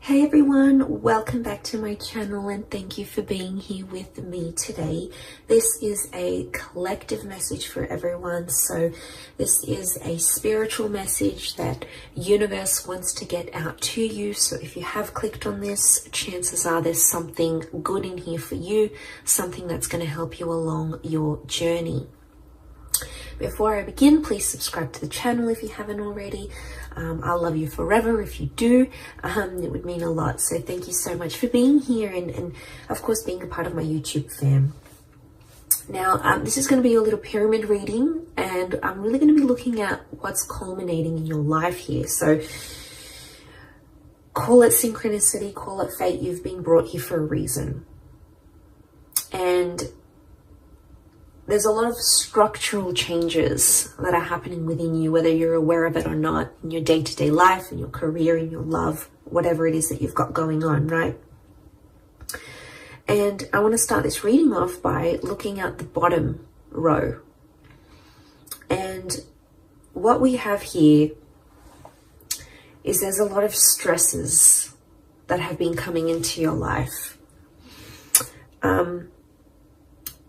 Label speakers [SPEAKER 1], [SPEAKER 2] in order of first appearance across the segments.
[SPEAKER 1] Hey everyone, welcome back to my channel and thank you for being here with me today. This is a collective message for everyone. So this is a spiritual message that universe wants to get out to you. So if you have clicked on this, chances are there's something good in here for you, something that's going to help you along your journey. Before I begin, please subscribe to the channel if you haven't already. I'll love you forever if you do. It would mean a lot. So thank you so much for being here and of course being a part of my YouTube fam. Now, this is going to be a little pyramid reading, and I'm really going to be looking at what's culminating in your life here. So call it synchronicity, call it fate. You've been brought here for a reason. And there's a lot of structural changes that are happening within you, whether you're aware of it or not, in your day-to-day life, in your career, in your love, whatever it is that you've got going on, right? And I want to start this reading off by looking at the bottom row. And what we have here is there's a lot of stresses that have been coming into your life.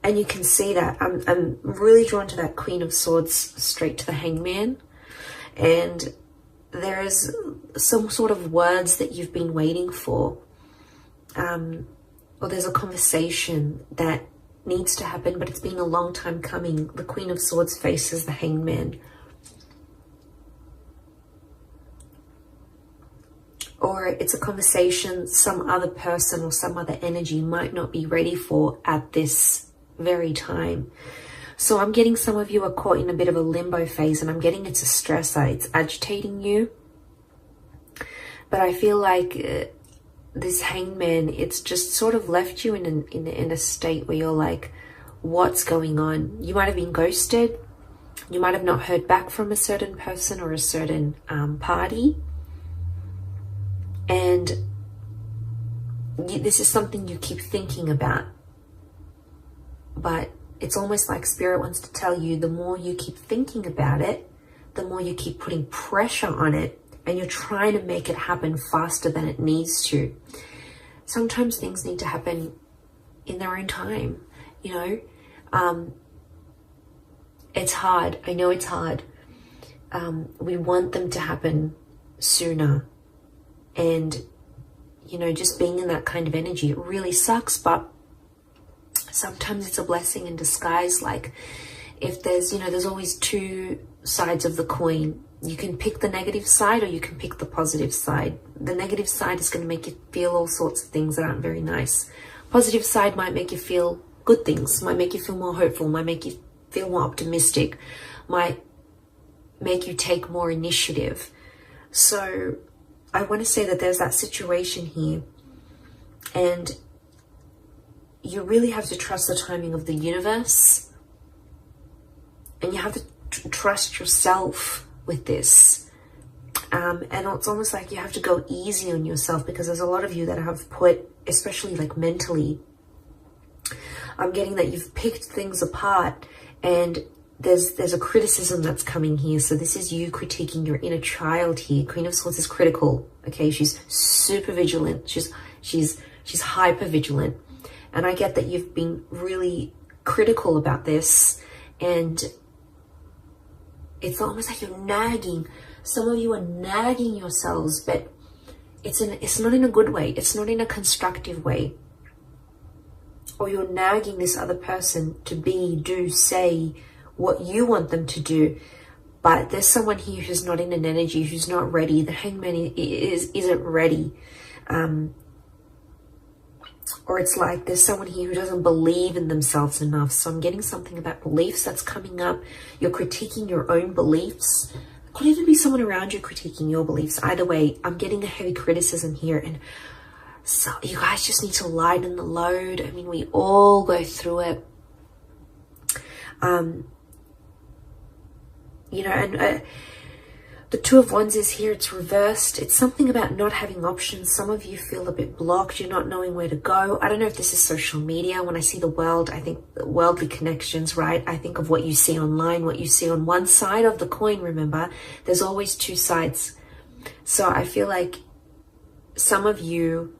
[SPEAKER 1] And you can see that I'm really drawn to that Queen of Swords straight to the Hangman. And there is some sort of words that you've been waiting for. Or there's a conversation that needs to happen, but it's been a long time coming. The Queen of Swords faces the Hangman. Or it's a conversation some other person or some other energy might not be ready for at this very time. So I'm getting some of you are caught in a bit of a limbo phase, and I'm getting it's a stressor. It's agitating you. But I feel like this Hangman, it's just sort of left you in a state where you're like, what's going on? You might have been ghosted. You might have not heard back from a certain person or a certain party. And this is something you keep thinking about. But it's almost like Spirit wants to tell you, the more you keep thinking about it, the more you keep putting pressure on it, and you're trying to make it happen faster than it needs to. Sometimes things need to happen in their own time, you know. It's hard. I know it's hard. We want them to happen sooner. And, you know, just being in that kind of energy, it really sucks, but sometimes it's a blessing in disguise. Like if there's, you know, there's always two sides of the coin. You can pick the negative side or you can pick the positive side. The negative side is going to make you feel all sorts of things that aren't very nice. Positive side might make you feel good things, might make you feel more hopeful, might make you feel more optimistic, might make you take more initiative. So I want to say that there's that situation here, and you really have to trust the timing of the universe, and you have to trust yourself with this. And it's almost like you have to go easy on yourself, because there's a lot of you that have put, especially like mentally, I'm getting that you've picked things apart, and there's a criticism that's coming here. So this is you critiquing your inner child here. Queen of Swords is critical. Okay, she's super vigilant. She's hyper vigilant. And I get that you've been really critical about this, and it's almost like you're nagging. Some of you are nagging yourselves, but it's not in a good way. It's not in a constructive way. Or you're nagging this other person to be, do, say what you want them to do. But there's someone here who's not in an energy, who's not ready. The Hangman isn't ready. Or it's like there's someone here who doesn't believe in themselves enough. So I'm getting something about beliefs that's coming up. You're critiquing your own beliefs. It could even be someone around you critiquing your beliefs. Either way, I'm getting a heavy criticism here. And so you guys just need to lighten the load. I mean, we all go through it. You know, and the Two of Wands is here. It's reversed. It's something about not having options. Some of you feel a bit blocked. You're not knowing where to go. I don't know if this is social media. When I see the world, I think worldly connections, right? I think of what you see online, what you see on one side of the coin. Remember, there's always two sides. So I feel like some of you,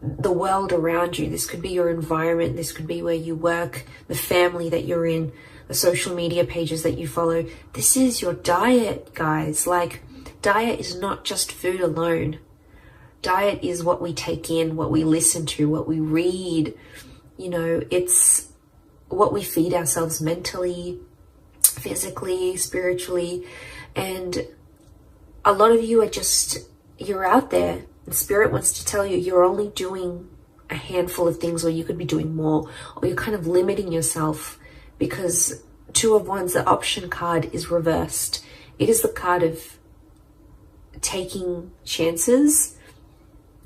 [SPEAKER 1] the world around you, this could be your environment, this could be where you work, the family that you're in, the social media pages that you follow. This is your diet, guys. Like, diet is not just food alone. Diet is what we take in, what we listen to, what we read. You know, it's what we feed ourselves mentally, physically, spiritually. And a lot of you are just, you're out there, and Spirit wants to tell you you're only doing a handful of things, or you could be doing more, or you're kind of limiting yourself, because Two of Wands, the option card, is reversed. It is the card of taking chances,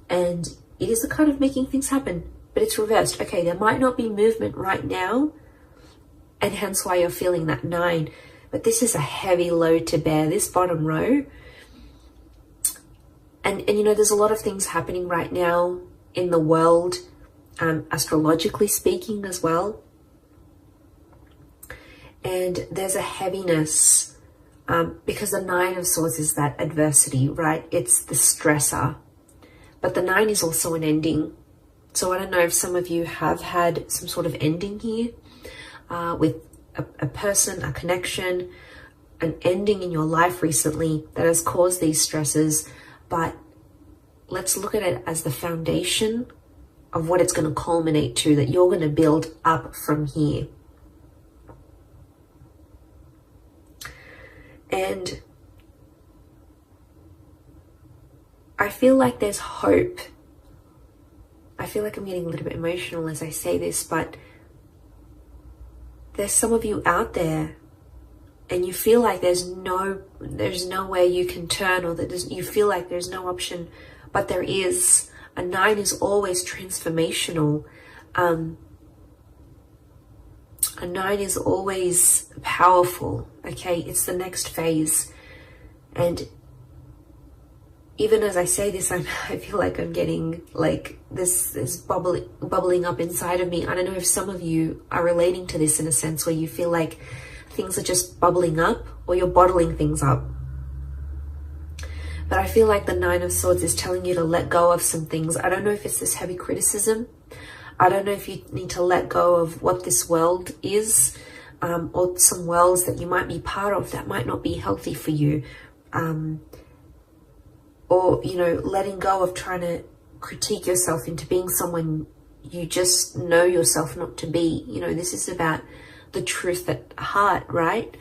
[SPEAKER 1] and it is the card of making things happen, but it's reversed. Okay, there might not be movement right now, and hence why you're feeling that 9, but this is a heavy load to bear, this bottom row. And you know, there's a lot of things happening right now in the world, astrologically speaking as well. And there's a heaviness, because the 9 of Swords is that adversity, right? It's the stressor. But the 9 is also an ending. So I don't know if some of you have had some sort of ending here, with a person, a connection, an ending in your life recently that has caused these stresses. But let's look at it as the foundation of what it's going to culminate to, that you're going to build up from here. And I feel like there's hope. I feel like I'm getting a little bit emotional as I say this, but there's some of you out there and you feel like there's no way you can turn, or that you feel like there's no option, but there is. A 9 is always transformational. A 9 is always powerful, okay? It's the next phase. And even as I say this, I feel like I'm getting like this is bubbling up inside of me. I don't know if some of you are relating to this in a sense where you feel like things are just bubbling up, or you're bottling things up. But I feel like the 9 of Swords is telling you to let go of some things. I don't know if it's this heavy criticism. I don't know if you need to let go of what this world is, or some worlds that you might be part of that might not be healthy for you. Or, you know, letting go of trying to critique yourself into being someone you just know yourself not to be. You know, this is about the truth at heart, right?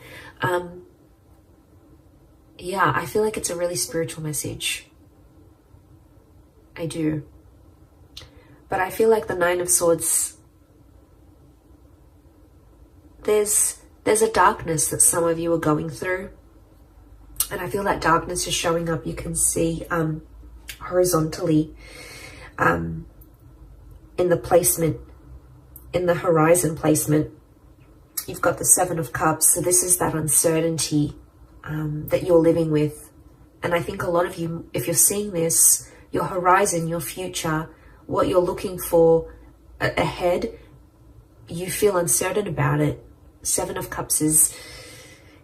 [SPEAKER 1] Yeah, I feel like it's a really spiritual message. I do. But I feel like the 9 of Swords, there's a darkness that some of you are going through. And I feel that darkness is showing up. You can see horizontally in the placement, in the horizon placement. You've got the 7 of Cups. So this is that uncertainty that you're living with. And I think a lot of you, if you're seeing this, your horizon, your future, what you're looking for ahead, you feel uncertain about it. 7 of Cups is,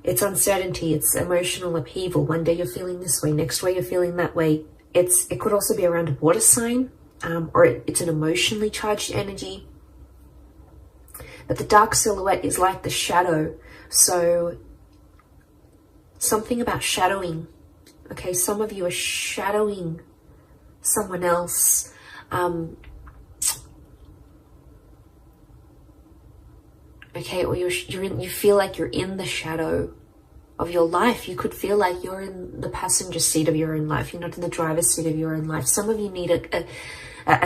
[SPEAKER 1] it's uncertainty, it's emotional upheaval. One day you're feeling this way, next way you're feeling that way. It could also be around a water sign, or it's an emotionally charged energy. But the dark silhouette is like the shadow. So something about shadowing. Okay, some of you are shadowing someone else. Okay, or you feel like you're in the shadow of your life. You could feel like you're in the passenger seat of your own life. You're not in the driver's seat of your own life. Some of you need a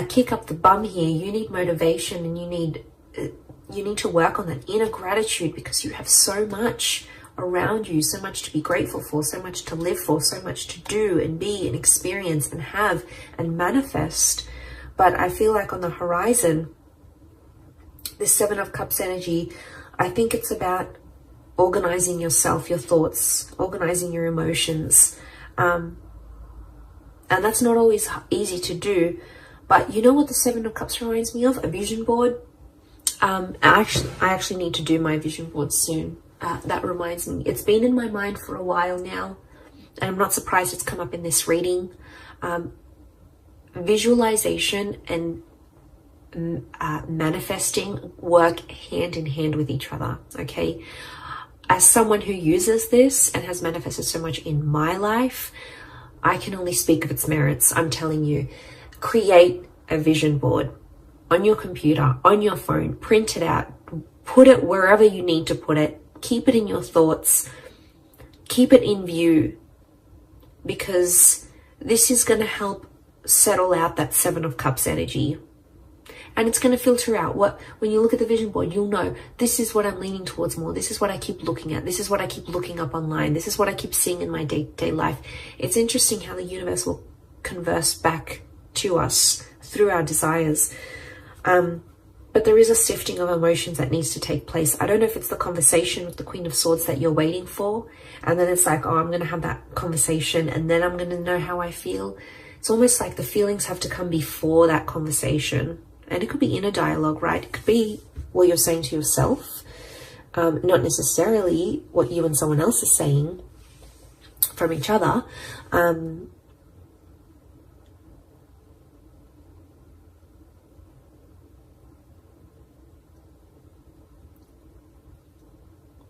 [SPEAKER 1] kick up the bum here. You need motivation, and you need to work on that inner gratitude, because you have so much around you, so much to be grateful for, so much to live for, so much to do and be and experience and have and manifest. But I feel like on the horizon, this 7 of Cups energy, I think it's about organizing yourself, your thoughts, organizing your emotions. And that's not always easy to do. But you know what the 7 of Cups reminds me of? A vision board. I actually need to do my vision board soon. That reminds me. It's been in my mind for a while now. And I'm not surprised it's come up in this reading. visualization and manifesting work hand in hand with each other, okay? As someone who uses this and has manifested so much in my life, I can only speak of its merits. I'm telling you, create a vision board on your computer, on your phone, print it out, put it wherever you need to put it, keep it in your thoughts, keep it in view, because this is going to help settle out that Seven of Cups energy. And it's going to filter out when you look at the vision board, you'll know this is what I'm leaning towards more. This is what I keep looking at. This is what I keep looking up online. This is what I keep seeing in my day-to-day life. It's interesting how the universe will converse back to us through our desires. But there is a sifting of emotions that needs to take place. I don't know if it's the conversation with the Queen of Swords that you're waiting for. And then it's like, oh, I'm going to have that conversation and then I'm going to know how I feel. It's almost like the feelings have to come before that conversation. And it could be inner dialogue, right? It could be what you're saying to yourself, not necessarily what you and someone else is saying from each other.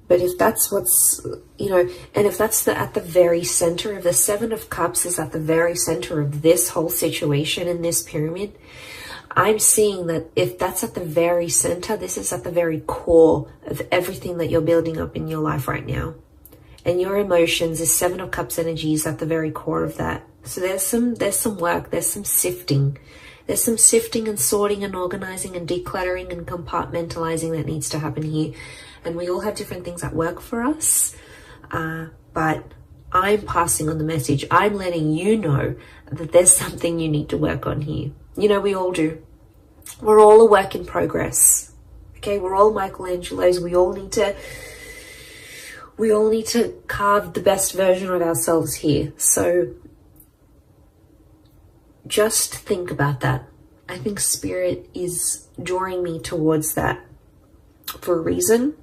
[SPEAKER 1] But if that's what's, and if that's at the very center of the Seven of Cups is at the very center of this whole situation in this pyramid, I'm seeing that if that's at the very center, this is at the very core of everything that you're building up in your life right now. And your emotions, this Seven of Cups energy is at the very core of that. So there's some work, there's some sifting. There's some sifting and sorting and organizing and decluttering and compartmentalizing that needs to happen here. And we all have different things that work for us. But I'm passing on the message. I'm letting you know that there's something you need to work on here. We all do. We're all a work in progress. Okay, we're all Michelangelos. We all need to carve the best version of ourselves here. So just think about that. I think Spirit is drawing me towards that for a reason.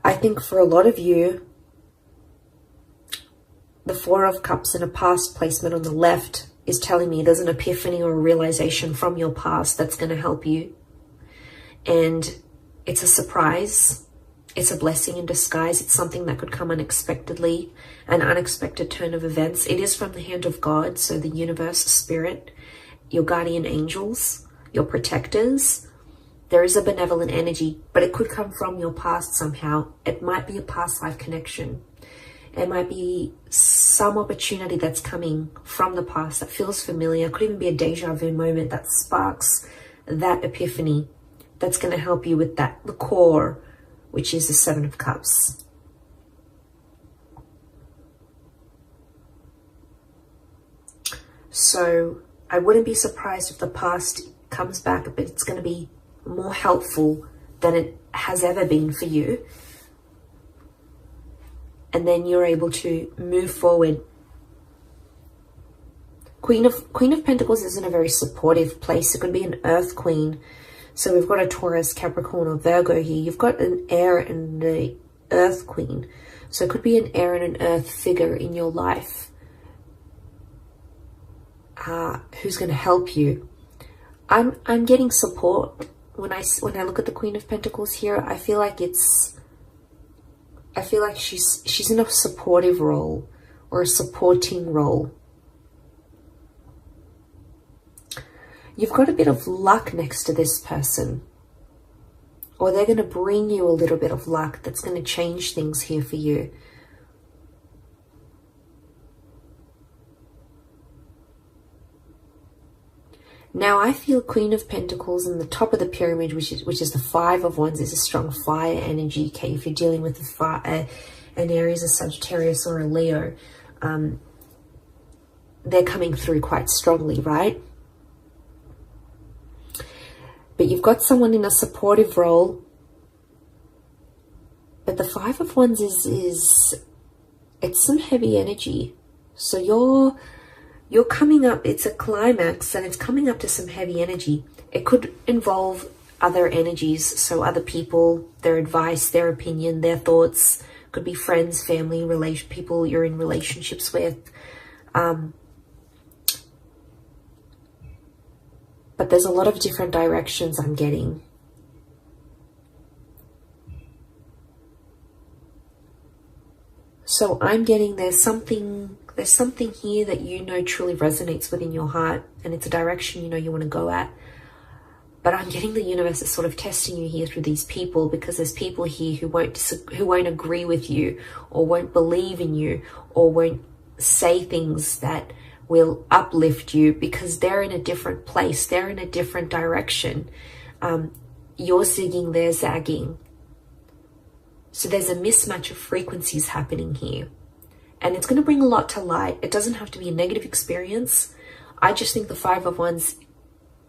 [SPEAKER 1] I think for a lot of you, the Four of Cups in a past placement on the left is telling me there's an epiphany or a realization from your past that's going to help you. And it's a surprise. It's a blessing in disguise. It's something that could come unexpectedly, an unexpected turn of events. It is from the hand of God, so the universe, Spirit, your guardian angels, your protectors. There is a benevolent energy, but it could come from your past somehow. It might be a past life connection. It might be some opportunity that's coming from the past that feels familiar. It could even be a deja vu moment that sparks that epiphany that's going to help you with the core, which is the Seven of Cups. So I wouldn't be surprised if the past comes back, but it's going to be more helpful than it has ever been for you. And then you're able to move forward. Queen of Pentacles is in a very supportive place. It could be an Earth Queen. So we've got a Taurus, Capricorn, or Virgo here. You've got an air and the Earth Queen. So it could be an air and an earth figure in your life who's going to help you. I'm getting support. When I look at the Queen of Pentacles here, I feel like she's in a supportive role or a supporting role. You've got a bit of luck next to this person, or they're going to bring you a little bit of luck that's going to change things here for you. Now I feel Queen of Pentacles in the top of the pyramid, which is the Five of Wands, is a strong fire energy. Okay, if you're dealing with an Aries, a Sagittarius, or a Leo, they're coming through quite strongly, right? But you've got someone in a supportive role. But the Five of Wands it's some heavy energy. So you're coming up, it's a climax and it's coming up to some heavy energy. It could involve other energies, so other people, their advice, their opinion, their thoughts. Could be friends, family, people you're in relationships with. but there's a lot of different directions I'm getting. So I'm getting there's something here that you know truly resonates within your heart, and it's a direction you know you want to go at. But I'm getting the universe is sort of testing you here through these people, because there's people here who won't agree with you, or won't believe in you, or won't say things that will uplift you, because they're in a different place. They're in a different direction. You're zigging, they're zagging. So there's a mismatch of frequencies happening here. And it's going to bring a lot to light. It doesn't have to be a negative experience. I just think the Five of Wands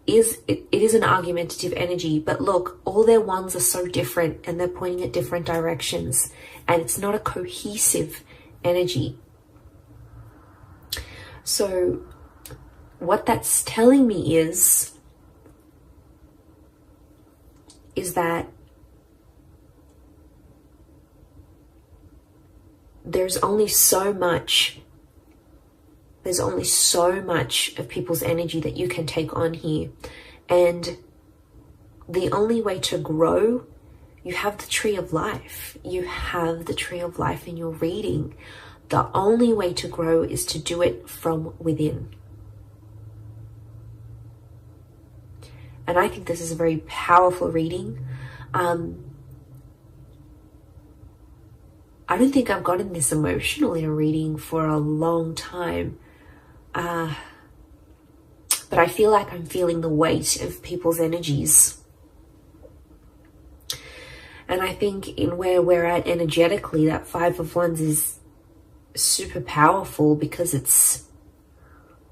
[SPEAKER 1] it is an argumentative energy, but look, all their wands are so different and they're pointing at different directions, and it's not a cohesive energy. So what that's telling me is that there's only so much of people's energy that you can take on here. And the only way to grow, you have the tree of life. You have the tree of life in your reading. The only way to grow is to do it from within. And I think this is a very powerful reading. I don't think I've gotten this emotional in a reading for a long time. But I feel like I'm feeling the weight of people's energies. And I think in where we're at energetically, that Five of Wands is super powerful, because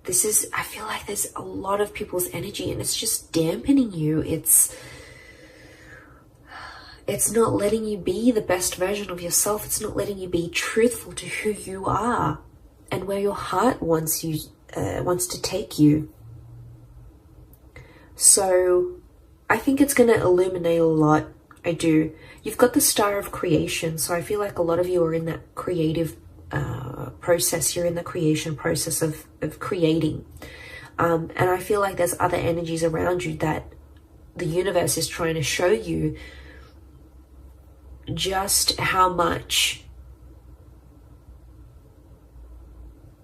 [SPEAKER 1] I feel like there's a lot of people's energy and it's just dampening you. It's not letting you be the best version of yourself. It's not letting you be truthful to who you are and where your heart wants to take you. So I think it's going to illuminate a lot. I do. You've got the Star of Creation, so I feel like a lot of you are in that creative process. You're in the creation process of creating. And I feel like there's other energies around you that the universe is trying to show you just how much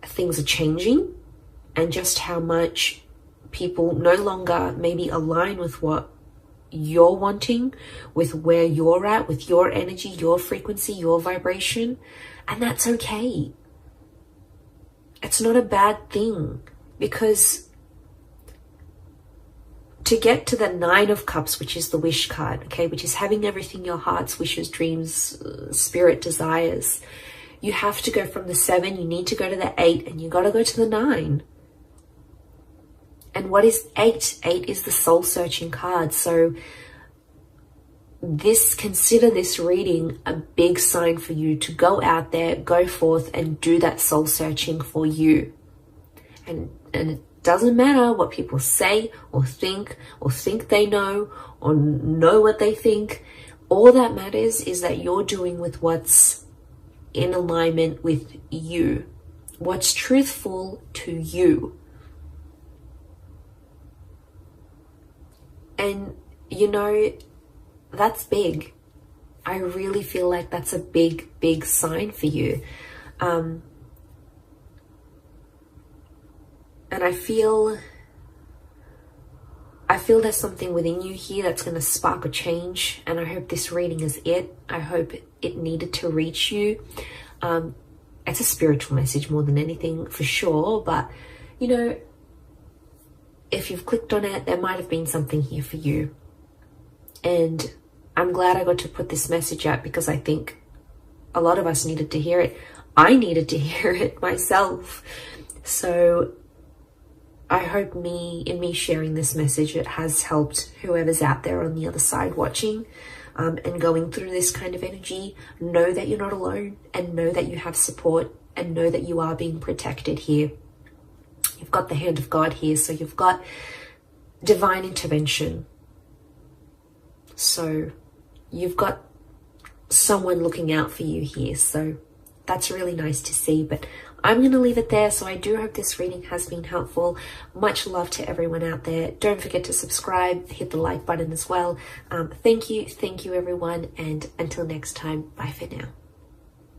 [SPEAKER 1] things are changing, and just how much people no longer maybe align with what you're wanting, with where you're at, with your energy, your frequency, your vibration. And that's okay. It's not a bad thing, because to get to the Nine of Cups, which is the wish card, okay, which is having everything your heart's wishes, dreams, spirit desires, you have to go from the 7, you need to go to the 8, and you got to go to the 9. And what is 8? 8 is the soul searching card. So consider this reading a big sign for you to go out there, go forth and do that soul searching for you. And it doesn't matter what people say or think they know or know what they think. All that matters is that you're doing with what's in alignment with you, what's truthful to you. And you know, that's big. I really feel like that's a big, big sign for you. And I feel there's something within you here that's going to spark a change. And I hope this reading is it. I hope it needed to reach you. It's a spiritual message more than anything, for sure. But, you know, if you've clicked on it, there might have been something here for you. And I'm glad I got to put this message out, because I think a lot of us needed to hear it. I needed to hear it myself. So I hope in me sharing this message, it has helped whoever's out there on the other side watching and going through this kind of energy. Know that you're not alone, and know that you have support, and know that you are being protected here. You've got the hand of God here, so you've got divine intervention. So you've got someone looking out for you here. So that's really nice to see. But I'm going to leave it there. So I do hope this reading has been helpful. Much love to everyone out there. Don't forget to subscribe, hit the like button as well. Thank you everyone, and until next time, bye for now.